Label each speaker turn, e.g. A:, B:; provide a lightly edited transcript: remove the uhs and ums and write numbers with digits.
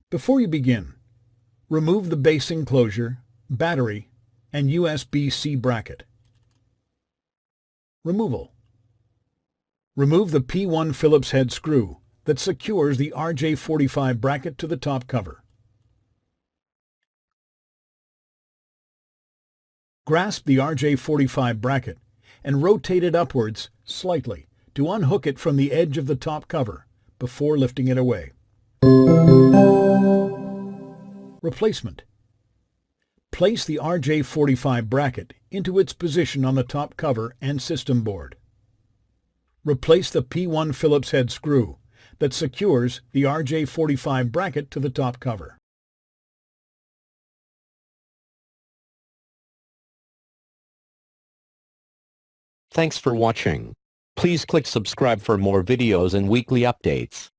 A: Before you begin, remove the base enclosure, battery, and USB-C bracket. Removal. Remove the P1 Phillips head screw that secures the RJ-45 bracket to the top cover. Grasp the RJ-45 bracket and rotate it upwards slightly to unhook it from the edge of the top cover before lifting it away. Replacement. Place the RJ-45 bracket into its position on the top cover and system board. Replace the P1 Phillips head screw that secures the RJ-45 bracket to the top cover.
B: Thanks for watching. Please click subscribe for more videos and weekly updates.